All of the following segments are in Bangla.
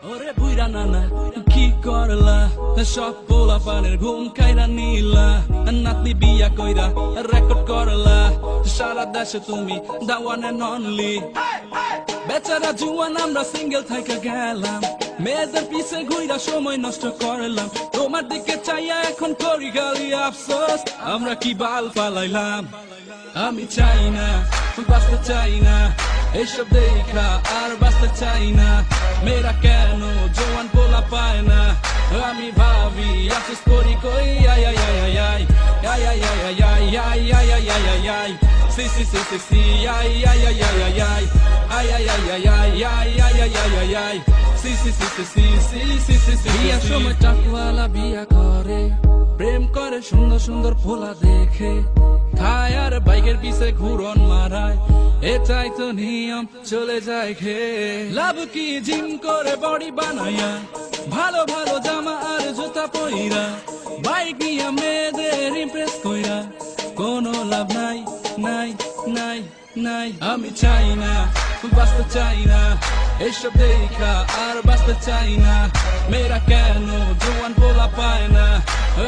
ওরে বুইরা নানা কি করলা সব পোলা পানের ঘুম খাইরা নিলা নাতনি বিয়া কইরা রেকর্ড করলা সারা দেশে তুমি দা ওয়ান এন্ড অনলি বেচারা জুয়ান আমরা সিঙ্গেল থাইকা গেলাম মেয়েদের পিছে ঘুইরা সময় নষ্ট করলাম তোমার দিকে চাইয়া এখন করি গালি আফসোস আমরা কি বাল পালাইলাম আমি চাই না বাঁচতে চাই না এইসব দেখা আর বাঁচতে চাই না মেয়েরা কেন জোয়ান পোলা পায় না আমি ভাবি আফসোস করি কই আই আই আই আই আই আই আই আই আই আই আই আই আই আই আই সি সি সি সি সি আই আই আই আই আই আই আই আই আই আই আই আই আই আই আই আই আই সি সি সি সি সি সি সি সি সি বিয়ার সময় টাকওয়ালা বিয়া করে প্রেম করে সুন্দর সুন্দর পোলা দেখে খায় আর বাইকের পিছে ঘুরন মারায় এটাই তো নিয়ম চলে যায় খেয়ে লাভ কি জিম করে বডি বানায়া ভালো ভালো জামা আর জুতা পইরা বাইক নিয়ে মেয়েদের ইমপ্রেস কইরা কোনো লাভ নাই নাই নাই নাই আমি চাই না বাঁচতে চাই না এইসব দেখা আর বাঁচতে চাই না মেয়েরা কেন জোয়ান পোলা পায় না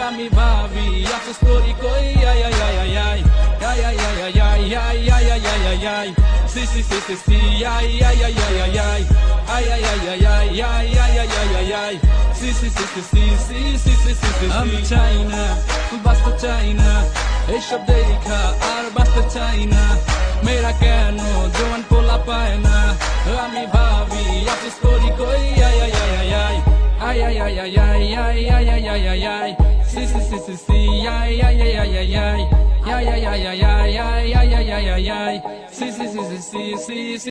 আমি ভাবি আফসোস করি কই আই আই আই আই আই আই আই আই আই আই আই আই আই আই আই আই সি সি সি সি সি আই আই আই আই আই আই আই আই আই আই আই আই আই আই আই আই আই সি সি সি সি সি সি সি সি সি সি আমি চাই না বাঁচতে চাই না এইসব দেখা আর বাঁচতে চাই না মেয়েরা কেন জোয়ান পোলা পায় না আমি ভাবি আফসোস করি কই আই আই আই আই আই আই আই আই আই আই আই আই আই আই আই সি সি সি সি সি আই আই আই আই আই আই আই আই আই আই আই আই আই আই আই আই আই সি সি সি সি সি সি